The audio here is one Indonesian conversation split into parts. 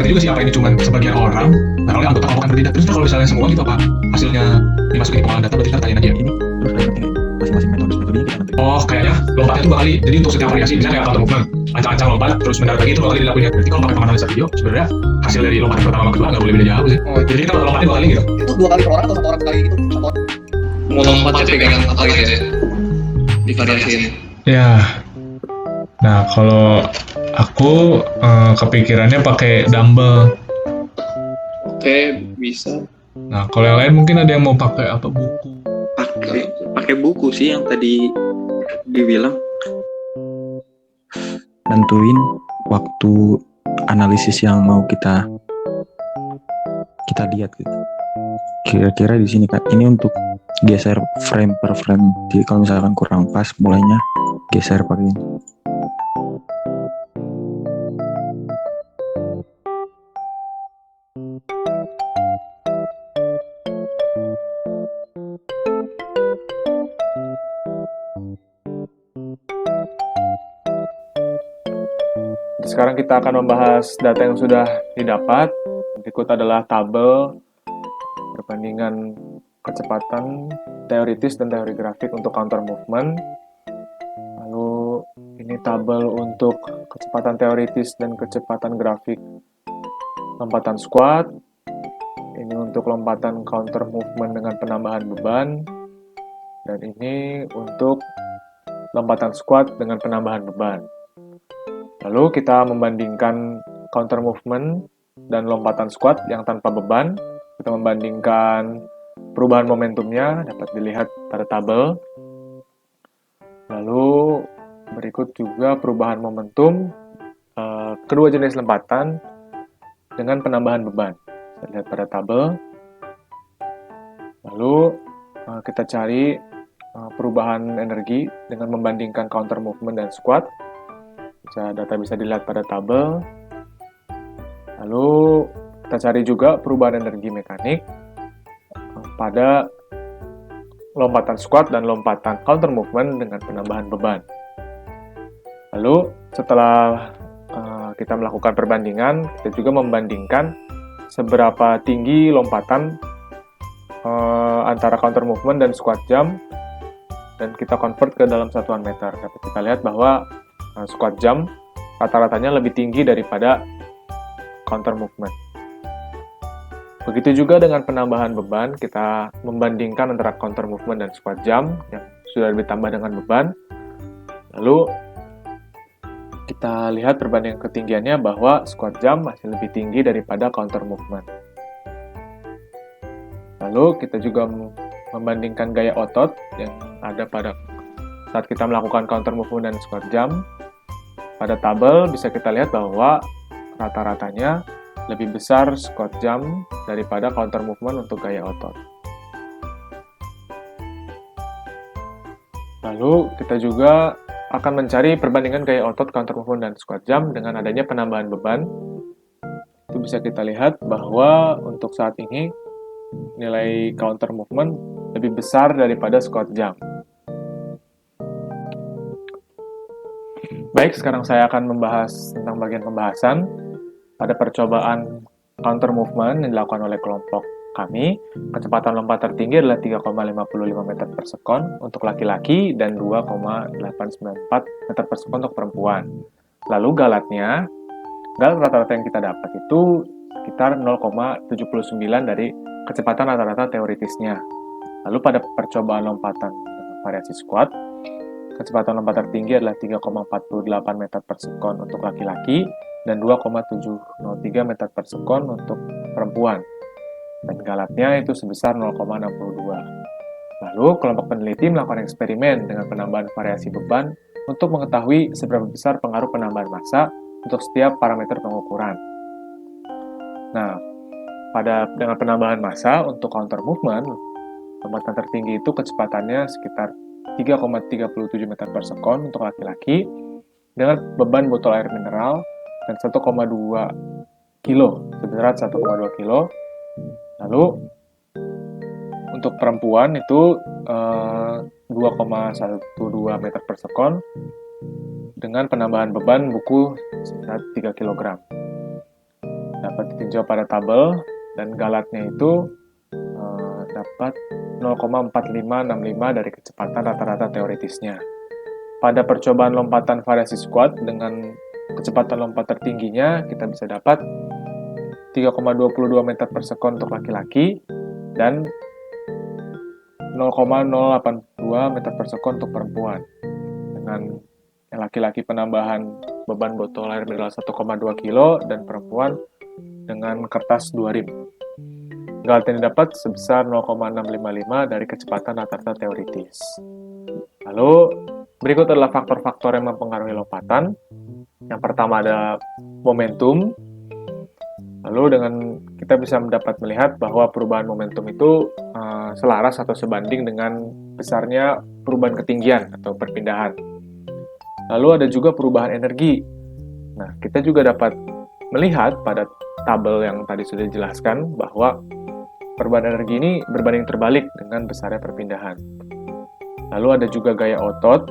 ngerti juga sih apa ini cuma sebagian orang, nah oleh anggota kelompok yang berbeda. Terus kalau misalnya semua gitu apa hasilnya dimasukin ke pengolahan data, berarti tanyain aja ya. Ini terus kayak nanti masing-masing metodenya kita nentuin. Oh, kayaknya lompatnya tuh bakal jadi untuk setiap variasi, misalnya kayak counter movement, ancang-ancang lompat, terus mendarat lagi itu bakal dilakuin ya. Berarti kalau pakai penganalisa video, sebenarnya hasil dari lompatan pertama sama kedua nggak boleh beda jauh sih. Oh, Jadi kita lompatnya 2 kali gitu. itu 2 kali per orang atau 1 orang kali gitu? 1 orang. Mau lompatnya pegang apa gitu ya? Divariasiin. Ya. Nah, kalau aku kepikirannya pakai dumbbell. Oke, bisa. Nah, kalau yang lain mungkin ada yang mau pakai apa, buku. Pakai buku sih yang tadi dibilang. Nentuin waktu analisis yang mau kita lihat gitu. Kira-kira di sini kan ini untuk geser frame per frame. Jadi kalau misalkan kurang pas mulainya geser pakai ini. Sekarang kita akan membahas data yang sudah didapat. Berikut adalah tabel perbandingan kecepatan teoritis dan teori grafik untuk counter movement. Lalu ini tabel untuk kecepatan teoritis dan kecepatan grafik lompatan squat. Ini untuk lompatan counter movement dengan penambahan beban. Dan ini untuk lompatan squat dengan penambahan beban. Lalu kita membandingkan counter movement dan lompatan squat yang tanpa beban. Kita membandingkan perubahan momentumnya, dapat dilihat pada tabel. Lalu berikut juga perubahan momentum kedua jenis lompatan dengan penambahan beban. Kita lihat pada tabel. Lalu kita cari perubahan energi dengan membandingkan counter movement dan squat. Data bisa dilihat pada tabel. Lalu kita cari juga perubahan energi mekanik pada lompatan squat dan lompatan counter movement dengan penambahan beban. Lalu setelah kita melakukan perbandingan, kita juga membandingkan seberapa tinggi lompatan antara counter movement dan squat jump, dan kita convert ke dalam satuan meter. Dapat kita lihat bahwa squat jump rata-ratanya lebih tinggi daripada counter movement. Begitu juga dengan penambahan beban, kita membandingkan antara counter movement dan squat jump yang sudah ditambah dengan beban. Lalu kita lihat perbandingan ketinggiannya bahwa squat jump masih lebih tinggi daripada counter movement. Lalu kita juga membandingkan gaya otot yang ada pada saat kita melakukan counter movement dan squat jump. Pada tabel bisa kita lihat bahwa rata-ratanya lebih besar squat jump daripada counter movement untuk gaya otot. Lalu kita juga akan mencari perbandingan gaya otot, counter movement, dan squat jump dengan adanya penambahan beban. Itu bisa kita lihat bahwa untuk saat ini nilai counter movement lebih besar daripada squat jump. Baik, sekarang saya akan membahas tentang bagian pembahasan. Pada percobaan counter movement yang dilakukan oleh kelompok kami, kecepatan lompat tertinggi adalah 3,55 meter per sekon untuk laki-laki dan 2,894 meter per sekon untuk perempuan. Lalu galat rata-rata yang kita dapat itu sekitar 0,79 dari kecepatan rata-rata teoritisnya. Lalu pada percobaan lompatan dengan variasi squat, kecepatan lompat tertinggi adalah 3,48 meter per sekon untuk laki-laki dan 2,703 meter per sekon untuk perempuan. Dan galatnya itu sebesar 0,62. Lalu, kelompok peneliti melakukan eksperimen dengan penambahan variasi beban untuk mengetahui seberapa besar pengaruh penambahan massa untuk setiap parameter pengukuran. Nah, dengan penambahan massa untuk counter movement, lompatan tertinggi itu kecepatannya sekitar 3,37 meter per sekon untuk laki-laki dengan beban botol air mineral dan 1,2 kilo, seberat 1,2 kilo. Lalu untuk perempuan itu 2,12 meter per sekon dengan penambahan beban buku seberat 3 kg. dapat ditinjau pada tabel, dan galatnya itu dapat 0,4565 dari kecepatan rata-rata teoritisnya. Pada percobaan lompatan variasi squat dengan kecepatan lompat tertingginya, kita bisa dapat 3,22 meter per sekon untuk laki-laki dan 0,082 meter per sekon untuk perempuan. Dengan yang laki-laki penambahan beban botol air mineral 1,2 kilo dan perempuan dengan kertas 2 rim. Galat yang didapat sebesar 0,655 dari kecepatan rata-rata teoritis. Lalu, berikut adalah faktor-faktor yang mempengaruhi lompatan. Yang pertama ada momentum. Lalu dengan kita bisa dapat melihat bahwa perubahan momentum itu selaras atau sebanding dengan besarnya perubahan ketinggian atau perpindahan. Lalu ada juga perubahan energi. Nah, kita juga dapat melihat pada tabel yang tadi sudah dijelaskan bahwa perubahan energi ini berbanding terbalik dengan besarnya perpindahan. Lalu ada juga gaya otot,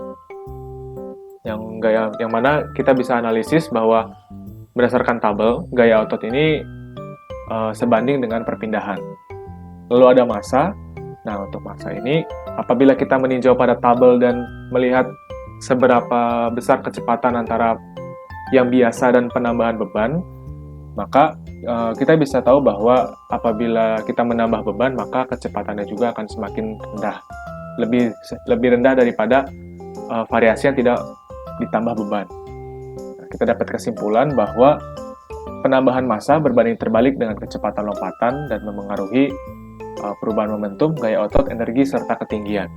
yang mana kita bisa analisis bahwa berdasarkan tabel, gaya otot ini sebanding dengan perpindahan. Lalu ada massa. Nah, untuk massa ini, apabila kita meninjau pada tabel dan melihat seberapa besar kecepatan antara yang biasa dan penambahan beban, maka kita bisa tahu bahwa apabila kita menambah beban, maka kecepatannya juga akan semakin rendah. Lebih rendah daripada variasi yang tidak ditambah beban. Nah, kita dapat kesimpulan bahwa penambahan massa berbanding terbalik dengan kecepatan lompatan dan memengaruhi perubahan momentum, gaya otot, energi, serta ketinggian.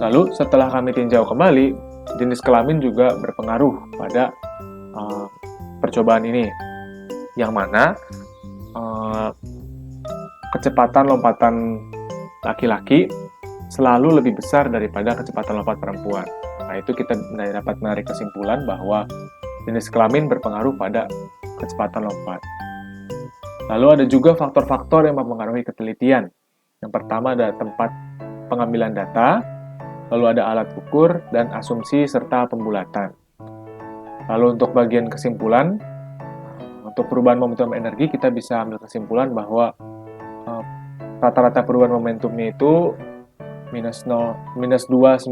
Lalu, setelah kami tinjau kembali, jenis kelamin juga berpengaruh pada percobaan ini, yang mana kecepatan lompatan laki-laki selalu lebih besar daripada kecepatan lompat perempuan. Nah, itu kita dapat menarik kesimpulan bahwa jenis kelamin berpengaruh pada kecepatan lompat. Lalu ada juga faktor-faktor yang mempengaruhi ketelitian. Yang pertama ada tempat pengambilan data, lalu ada alat ukur, dan asumsi serta pembulatan. Lalu untuk bagian kesimpulan, untuk perubahan momentum energi kita bisa ambil kesimpulan bahwa rata-rata perubahan momentumnya itu minus 2,97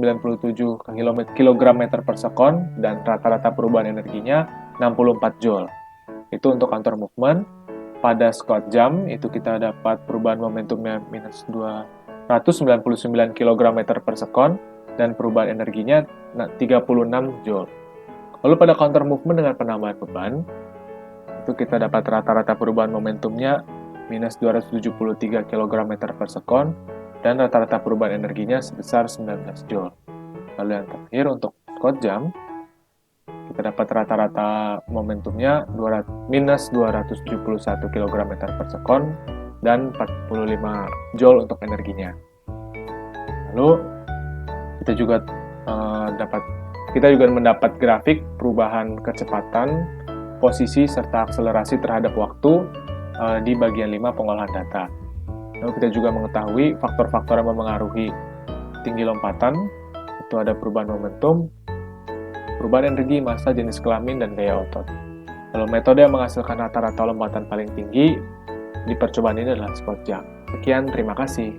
kg per sekon dan rata-rata perubahan energinya 64 joule. Itu untuk counter movement. Pada squat jump itu kita dapat perubahan momentumnya minus 299 kg per sekon dan perubahan energinya 36 joule. Lalu pada counter movement dengan penambahan beban itu kita dapat rata-rata perubahan momentumnya minus 273 kg per sekon dan rata-rata perubahan energinya sebesar 19 joule. Lalu yang terakhir untuk squat jump, kita dapat rata-rata momentumnya minus 271 kg per sekon dan 45 joule untuk energinya. Lalu kita juga mendapat grafik perubahan kecepatan, posisi, serta akselerasi terhadap waktu di bagian 5 pengolahan data. Lalu kita juga mengetahui faktor-faktor yang memengaruhi tinggi lompatan, itu ada perubahan momentum, perubahan energi, massa, jenis kelamin, dan gaya otot. Lalu metode yang menghasilkan rata-rata lompatan paling tinggi di percobaan ini adalah squat jump. Sekian, terima kasih.